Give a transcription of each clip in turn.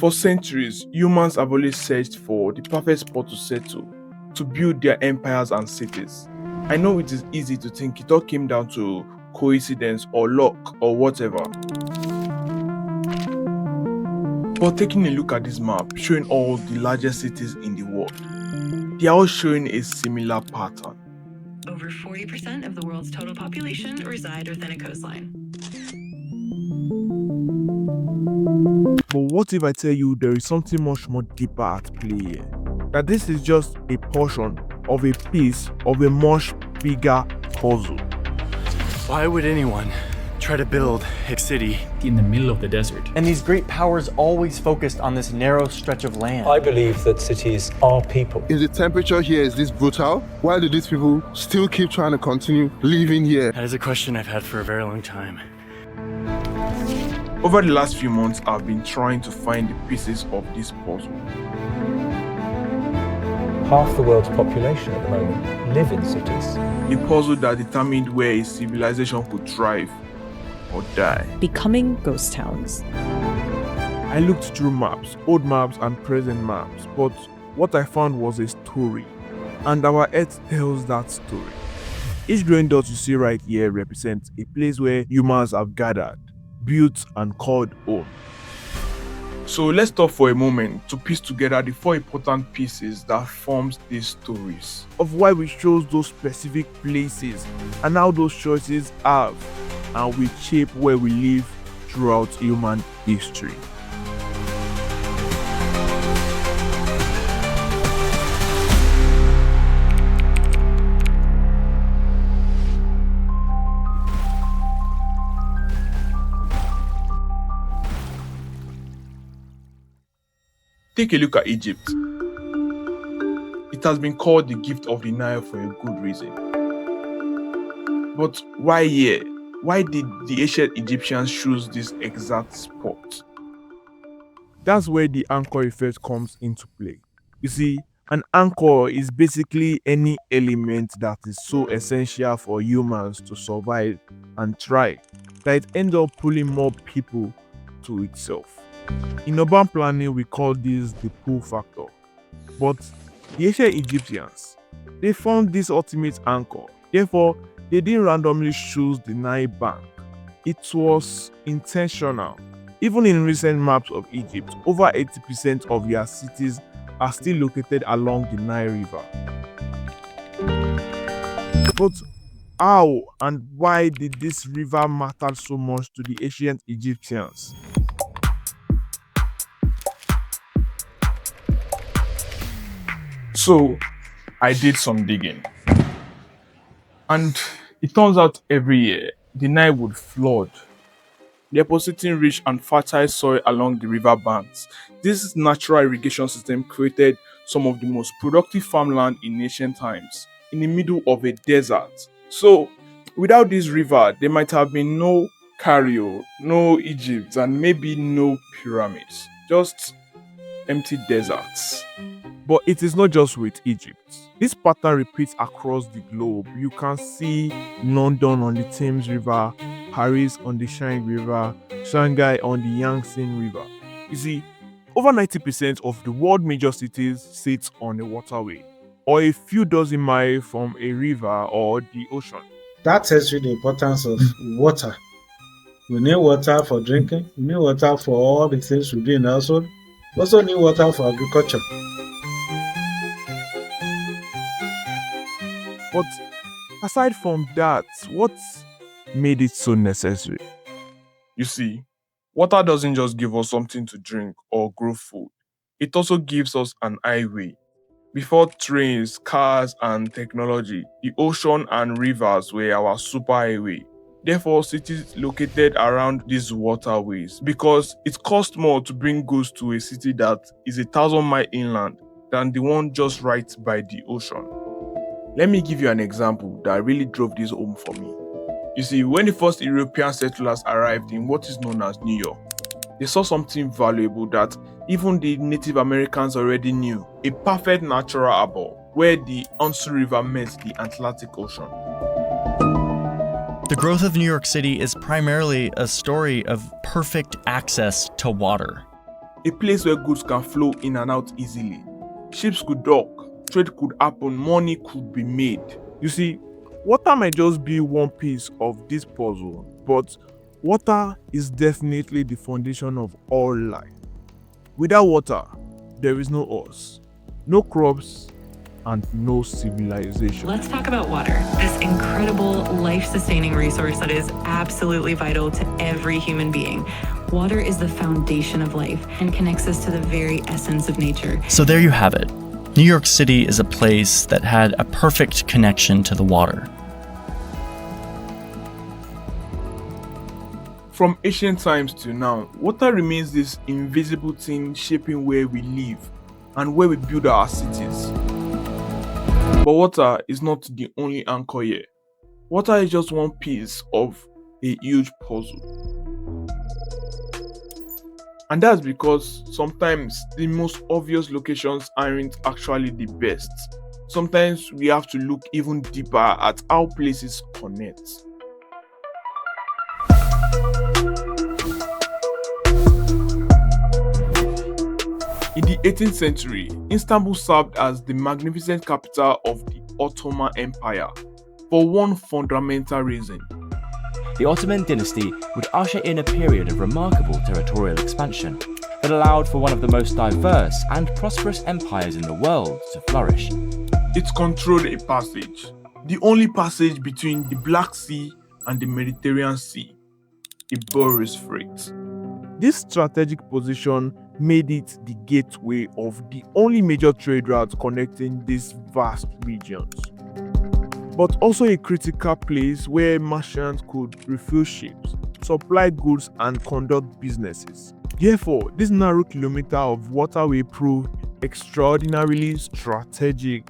For centuries, humans have always searched for the perfect spot to settle, to build their empires and cities. I know it is easy to think it all came down to coincidence or luck or whatever. But taking a look at this map showing all the largest cities in the world, they are all showing a similar pattern. Over 40% of the world's total population reside within a coastline. But what if I tell you there is something much more deeper at play here? That this is just a portion of a piece of a much bigger puzzle. Why would anyone try to build a city in the middle of the desert? And these great powers always focused on this narrow stretch of land. I believe that cities are people. If the temperature here is this brutal, why do these people still keep trying to continue living here? That is a question I've had for a very long time. Over the last few months, I've been trying to find the pieces of this puzzle. Half the world's population at the moment live in cities. The puzzle that determined where a civilization could thrive or die. Becoming ghost towns. I looked through maps, old maps and present maps, but what I found was a story. And our Earth tells that story. Each green dot you see right here represents a place where humans have gathered, built and called home. So let's stop for a moment to piece together the four important pieces that forms these stories. Of why we chose those specific places and how those choices have and will shape where we live throughout human history. Take a look at Egypt. It has been called the gift of the Nile for a good reason. But why here? Why did the ancient Egyptians choose this exact spot? That's where the anchor effect comes into play. You see, an anchor is basically any element that is so essential for humans to survive and thrive that it ends up pulling more people to itself. In urban planning, we call this the pull factor. But the ancient Egyptians, they found this ultimate anchor. Therefore, they didn't randomly choose the Nile bank. It was intentional. Even in recent maps of Egypt, over 80% of their cities are still located along the Nile River. But how and why did this river matter so much to the ancient Egyptians? So, I did some digging. And it turns out every year, the Nile would flood, depositing rich and fertile soil along the river banks. This natural irrigation system created some of the most productive farmland in ancient times, in the middle of a desert. So, without this river, there might have been no Cairo, no Egypt, and maybe no pyramids. Just empty deserts. But it is not just with Egypt. This pattern repeats across the globe. You can see London on the Thames River, Paris on the Seine River, Shanghai on the Yangtze River. You see, over 90% of the world major cities sit on a waterway, or a few dozen miles from a river or the ocean. That tells you the importance of water. We need water for drinking, we need water for all the things we do in the household. We also need water for agriculture. But aside from that, what made it so necessary? You see, water doesn't just give us something to drink or grow food. It also gives us an highway. Before trains, cars, and technology, the ocean and rivers were our superhighway. Therefore, cities located around these waterways, because it costs more to bring goods to a city that is 1,000 miles inland than the one just right by the ocean. Let me give you an example that really drove this home for me. You see, when the first European settlers arrived in what is known as New York, they saw something valuable that even the Native Americans already knew: a perfect natural harbor where the Hudson River met the Atlantic Ocean. The growth of New York City is primarily a story of perfect access to water. a place where goods can flow in and out easily. Ships could dock, trade could happen, money could be made. You see, water might just be one piece of this puzzle, but water is definitely the foundation of all life. Without water, there is no us, no crops, and no civilization. Let's talk about water, this incredible life-sustaining resource that is absolutely vital to every human being. Water is the foundation of life and connects us to the very essence of nature. So there you have it. New York City is a place that had a perfect connection to the water. From ancient times to now, water remains this invisible thing shaping where we live and where we build our cities. But water is not the only anchor here. Water is just one piece of a huge puzzle. And that's because sometimes the most obvious locations aren't actually the best. Sometimes we have to look even deeper at how places connect. In the 18th century, Istanbul served as the magnificent capital of the Ottoman Empire for one fundamental reason. The Ottoman dynasty would usher in a period of remarkable territorial expansion that allowed for one of the most diverse and prosperous empires in the world to flourish. It controlled a passage, the only passage between the Black Sea and the Mediterranean Sea, the Bosphorus. This strategic position made it the gateway of the only major trade route connecting these vast regions, but also a critical place where merchants could refuel ships, supply goods, and conduct businesses. Therefore, this narrow kilometer of waterway proved extraordinarily strategic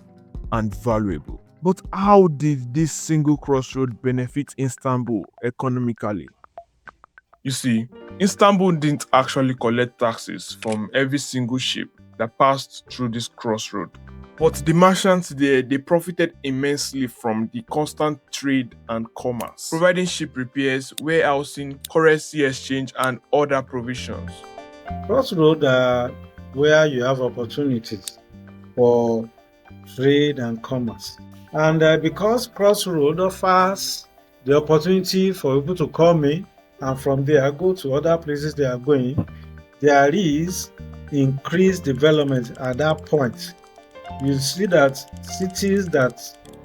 and valuable. But how did this single crossroad benefit Istanbul economically? You see, Istanbul didn't actually collect taxes from every single ship that passed through this crossroad. But the merchants there, they profited immensely from the constant trade and commerce, providing ship repairs, warehousing, currency exchange, and other provisions. Crossroads are where you have opportunities for trade and commerce. And because Crossroad offers the opportunity for people to come in and from there go to other places they are going, there is increased development at that point. You see that cities that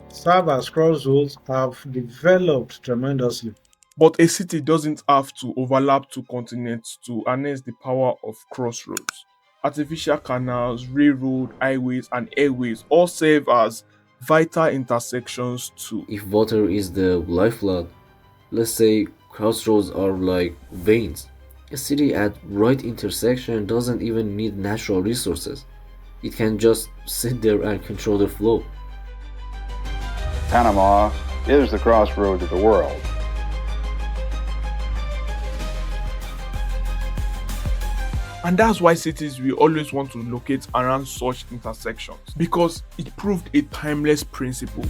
serve as crossroads have developed tremendously. But a city doesn't have to overlap two continents to harness the power of crossroads. Artificial canals, railroad, highways, and airways all serve as vital intersections too. If water is the lifeblood, let's say crossroads are like veins. A city at right intersection doesn't even need natural resources. It can just sit there and control the flow. Panama is the crossroads of the world. And that's why cities will always want to locate around such intersections, because it proved a timeless principle.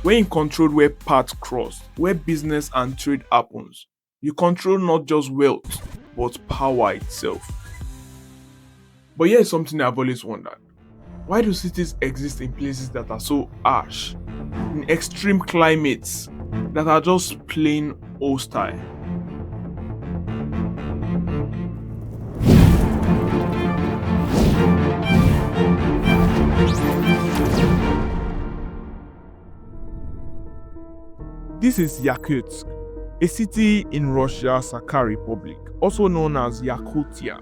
When you control where paths cross, where business and trade happens, you control not just wealth, but power itself. But here's something I've always wondered. Why do cities exist in places that are so harsh, in extreme climates that are just plain hostile? This is Yakutsk, a city in Russia's Sakha Republic, also known as Yakutia.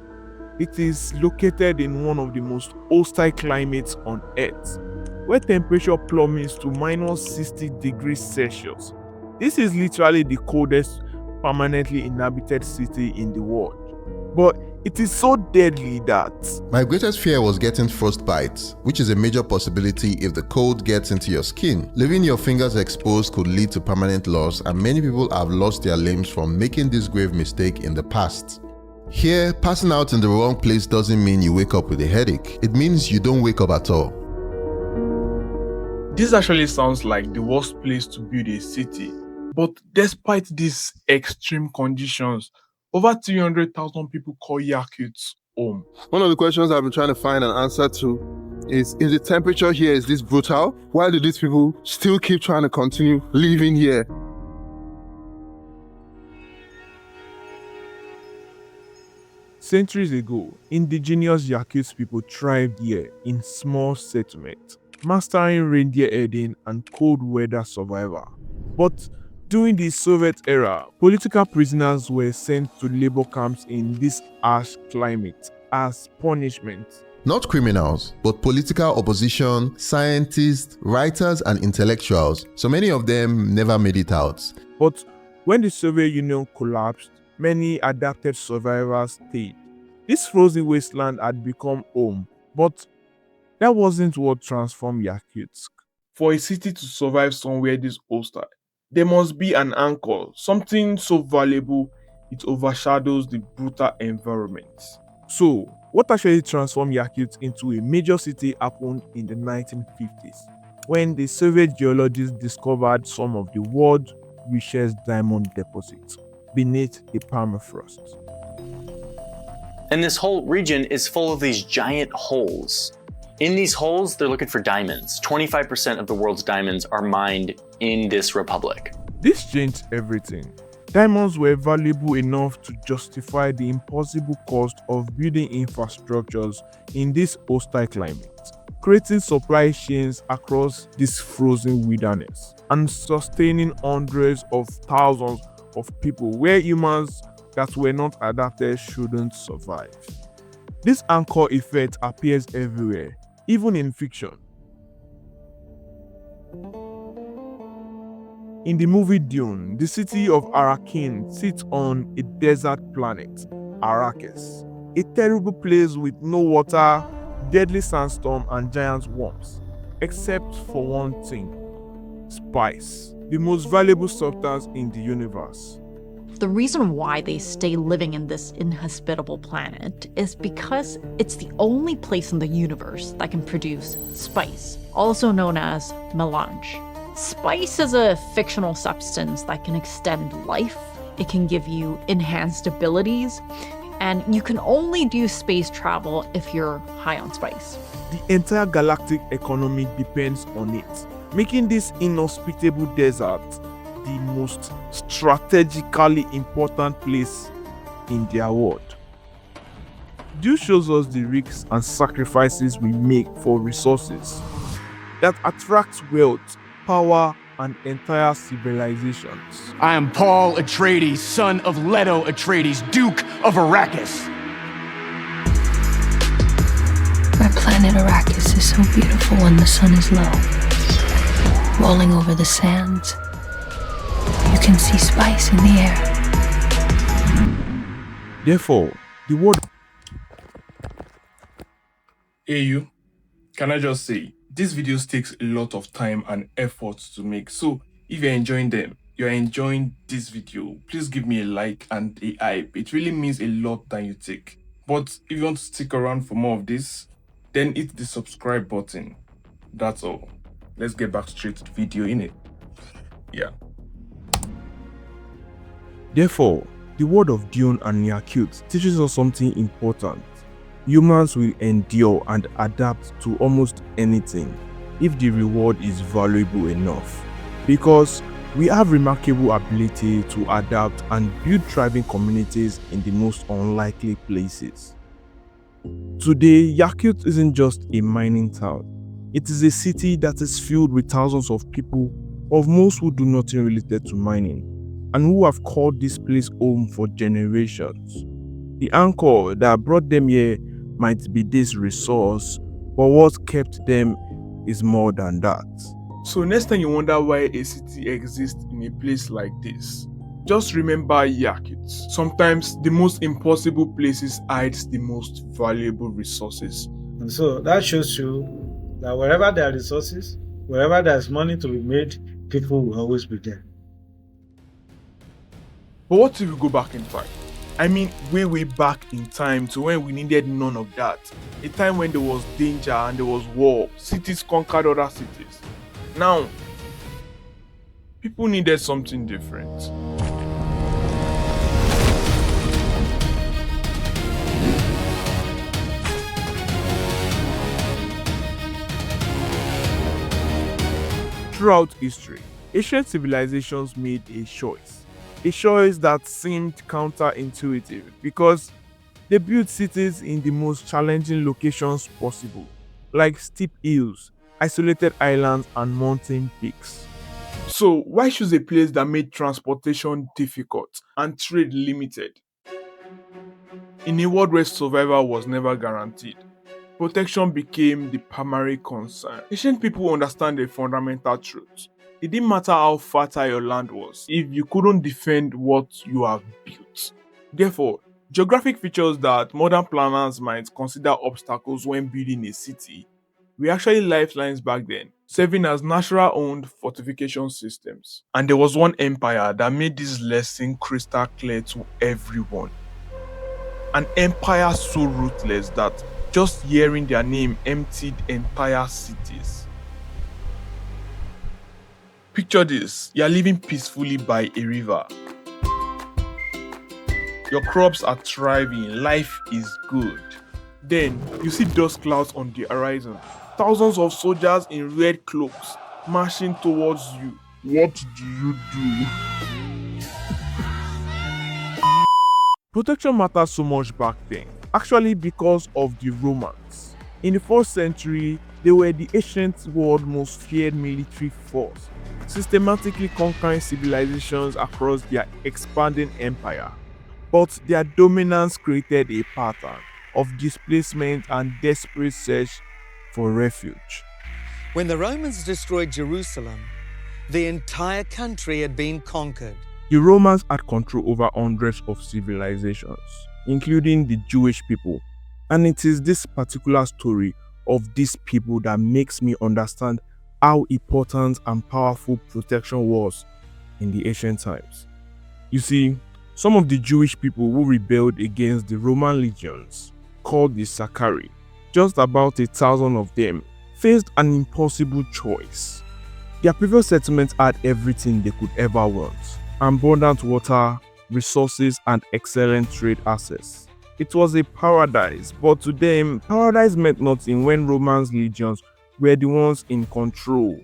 It is located in one of the most hostile climates on Earth, where temperature plummets to minus 60 degrees Celsius. This is literally the coldest permanently inhabited city in the world. But it is so deadly that my greatest fear was getting frostbite, which is a major possibility if the cold gets into your skin. Leaving your fingers exposed could lead to permanent loss, and many people have lost their limbs from making this grave mistake in the past. Here, passing out in the wrong place doesn't mean you wake up with a headache. It means you don't wake up at all. This actually sounds like the worst place to build a city. But despite these extreme conditions, over 300,000 people call Yakutsk home. One of the questions I've been trying to find an answer to is the temperature here is this brutal? Why do these people still keep trying to continue living here? Centuries ago, indigenous Yakut people thrived here in small settlements, mastering reindeer herding and cold weather survival. But during the Soviet era, political prisoners were sent to labor camps in this harsh climate as punishment. Not criminals, but political opposition, scientists, writers, and intellectuals. So many of them never made it out. But when the Soviet Union collapsed, many adapted survivors stayed. This frozen wasteland had become home, but that wasn't what transformed Yakutsk. For a city to survive somewhere this hostile, there must be an anchor, something so valuable it overshadows the brutal environment. So, what actually transformed Yakutsk into a major city happened in the 1950s, when the Soviet geologists discovered some of the world's richest diamond deposits beneath the permafrost. And this whole region is full of these giant holes. In these holes, they're looking for diamonds. 25% of the world's diamonds are mined in this republic. This changed everything. Diamonds were valuable enough to justify the impossible cost of building infrastructures in this hostile climate, creating supply chains across this frozen wilderness, and sustaining hundreds of thousands of people where humans that were not adapted shouldn't survive. This anchor effect appears everywhere, even in fiction. In the movie Dune, the city of Arrakeen sits on a desert planet, Arrakis, a terrible place with no water, deadly sandstorm, and giant worms, except for one thing: spice, the most valuable substance in the universe. The reason why they stay living in this inhospitable planet is because it's the only place in the universe that can produce spice, also known as melange. Spice is a fictional substance that can extend life, it can give you enhanced abilities, and you can only do space travel if you're high on spice. The entire galactic economy depends on it, making this inhospitable desert the most strategically important place in their world. Dune shows us the risks and sacrifices we make for resources that attract wealth, power, and entire civilizations. I am Paul Atreides, son of Leto Atreides, Duke of Arrakis. My planet Arrakis is so beautiful when the sun is low. Rolling over the sands, you can see spice in the air. Therefore, the world... Hey you, can I just say, these videos takes a lot of time and effort to make, so if you're enjoying them, you're enjoying this video, please give me a like and a hype. It really means a lot than you think. But if you want to stick around for more of this, then hit the subscribe button. That's all. Let's get back straight to the video, innit? Yeah. Therefore, the world of Dune and Yakut teaches us something important. Humans will endure and adapt to almost anything if the reward is valuable enough, because we have remarkable ability to adapt and build thriving communities in the most unlikely places. Today, Yakut isn't just a mining town. It is a city that is filled with thousands of people, of most who do nothing related to mining, and who have called this place home for generations. The anchor that brought them here might be this resource, but what kept them is more than that. So next time you wonder why a city exists in a place like this, just remember Yakut. Sometimes the most impossible places hides the most valuable resources. And so that shows you that wherever there are resources, wherever there's money to be made, people will always be there. But what if we go back in time? I mean, way back in time to when we needed none of that. A time when there was danger and there was war. Cities conquered other cities. Now, people needed something different. Throughout history, ancient civilizations made a choice that seemed counterintuitive because they built cities in the most challenging locations possible, like steep hills, isolated islands, and mountain peaks. So, why choose a place that made transportation difficult and trade limited? In a world where survival was never guaranteed, protection became the primary concern. Ancient people understand a fundamental truth. It didn't matter how fertile your land was if you couldn't defend what you have built. Therefore, geographic features that modern planners might consider obstacles when building a city were actually lifelines back then, serving as natural-owned fortification systems. And there was one empire that made this lesson crystal clear to everyone. An empire so ruthless that just hearing their name emptied entire cities. Picture this, you are living peacefully by a river. Your crops are thriving, life is good. Then you see dust clouds on the horizon. Thousands of soldiers in red cloaks marching towards you. What do you do? Protection matters so much back then, actually because of the Romans. In the 4th century, they were the ancient world's most feared military force, systematically conquering civilizations across their expanding empire. But their dominance created a pattern of displacement and desperate search for refuge. When the Romans destroyed Jerusalem, the entire country had been conquered. The Romans had control over hundreds of civilizations, including the Jewish people. And it is this particular story of these people that makes me understand how important and powerful protection was in the ancient times. You see, some of the Jewish people who rebelled against the Roman legions, called the Sicarii, just about 1,000 of them, faced an impossible choice. Their previous settlements had everything they could ever want: abundant water, resources, and excellent trade access. It was a paradise, but to them, paradise meant nothing when Romans legions were the ones in control,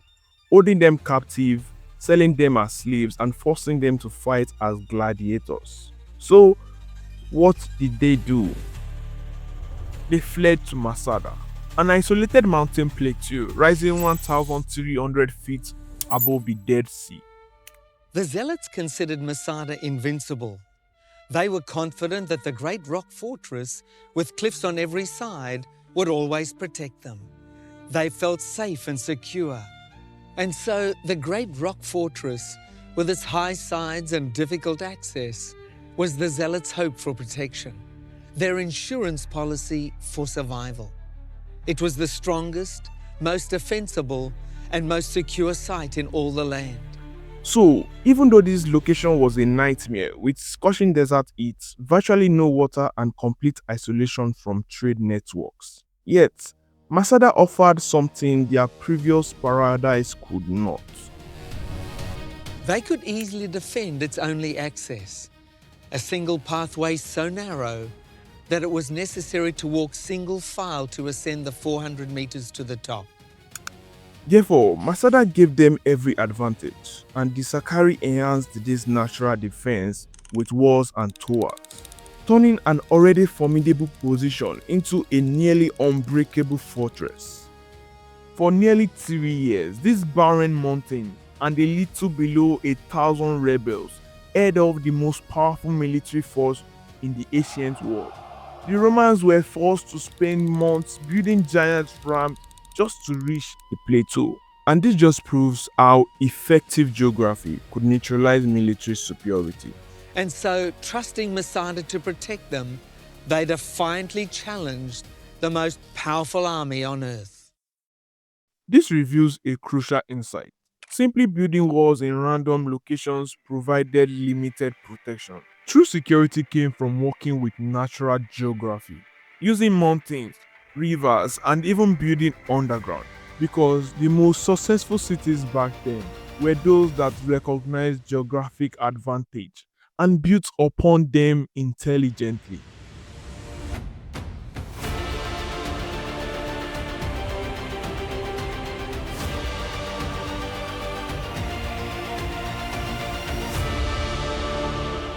holding them captive, selling them as slaves, and forcing them to fight as gladiators. So, what did they do? They fled to Masada, an isolated mountain plateau rising 1,300 feet above the Dead Sea. The Zealots considered Masada invincible. They were confident that the great rock fortress, with cliffs on every side, would always protect them. They felt safe and secure. And so the great rock fortress, with its high sides and difficult access, was the Zealots' hope for protection, their insurance policy for survival. It was the strongest, most defensible, and most secure site in all the land. So, even though this location was a nightmare with scorching desert heat, virtually no water, and complete isolation from trade networks, yet Masada offered something their previous paradise could not. They could easily defend its only access, a single pathway so narrow that it was necessary to walk single file to ascend the 400 meters to the top. Therefore, Masada gave them every advantage, and the Sicarii enhanced this natural defense with walls and towers, turning an already formidable position into a nearly unbreakable fortress. For nearly 3 years, this barren mountain and a little below 1,000 rebels held off the most powerful military force in the ancient world. The Romans were forced to spend months building giant rams just to reach the plateau. And this just proves how effective geography could neutralize military superiority. And so, trusting Masada to protect them, they defiantly challenged the most powerful army on earth. This reveals a crucial insight. Simply building walls in random locations provided limited protection. True security came from working with natural geography, using mountains, rivers, and even building underground, because the most successful cities back then were those that recognized geographic advantage and built upon them intelligently.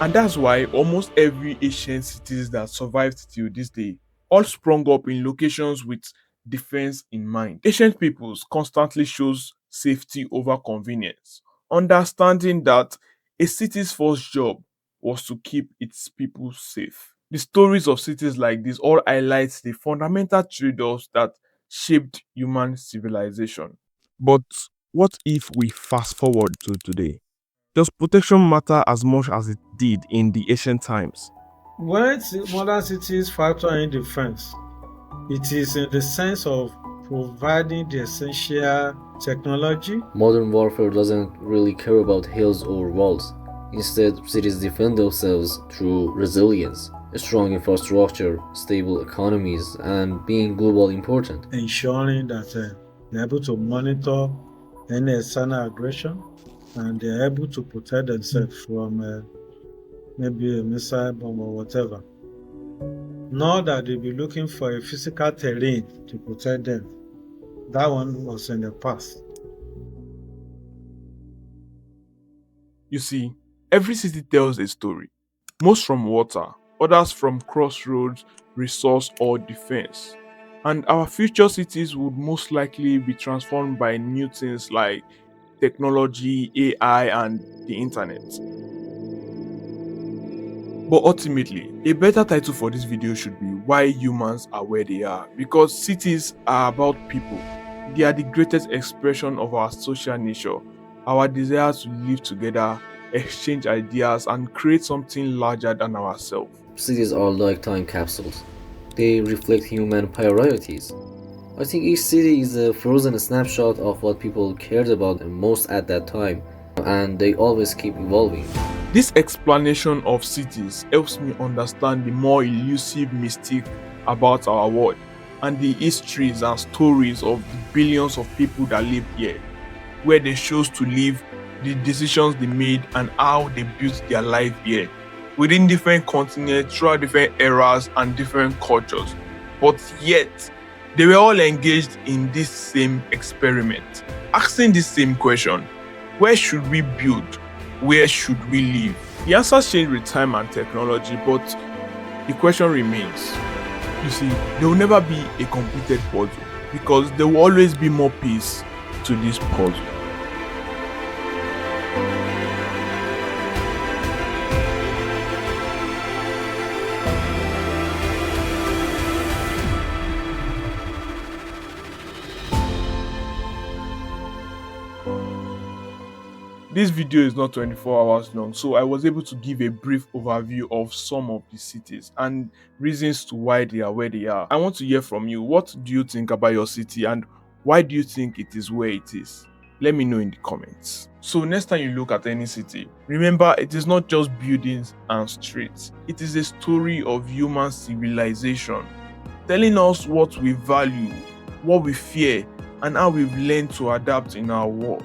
And that's why almost every ancient cities that survived till this day all sprung up in locations with defense in mind. Ancient peoples constantly chose safety over convenience, understanding that a city's first job was to keep its people safe. The stories of cities like this all highlight the fundamental trade-offs that shaped human civilization. But what if we fast forward to today? Does protection matter as much as it did in the ancient times? When modern cities factor in defense, it is in the sense of providing the essential technology. Modern warfare doesn't really care about hills or walls. Instead, cities defend themselves through resilience, a strong infrastructure, stable economies, and being globally important. Ensuring that they're able to monitor any external aggression and they're able to protect themselves from maybe a missile bomb or whatever. Not that they'll be looking for a physical terrain to protect them. That one was in the past. You see, every city tells a story, most from water, others from crossroads, resource, or defense. And our future cities would most likely be transformed by new things like technology, AI, and the internet. But ultimately, a better title for this video should be Why Humans Are Where They Are, because cities are about people. They are the greatest expression of our social nature, our desire to live together, exchange ideas, and create something larger than ourselves. Cities are like time capsules. They reflect human priorities. I think each city is a frozen snapshot of what people cared about most at that time, and they always keep evolving. This explanation of cities helps me understand the more elusive mystique about our world and the histories and stories of the billions of people that live here, where they chose to live, the decisions they made, and how they built their life here, within different continents, throughout different eras and different cultures. But yet, they were all engaged in this same experiment, asking this same question: where should we build? Where should we live? The answers change with time and technology, but the question remains. You see, there will never be a completed puzzle because there will always be more pieces to this puzzle. This video is not 24 hours long, so I was able to give a brief overview of some of the cities and reasons to why they are where they are. I want to hear from you. What do you think about your city and why do you think it is where it is? Let me know in the comments. So next time you look at any city, remember it is not just buildings and streets. It is a story of human civilization, telling us what we value, what we fear, and how we've learned to adapt in our world.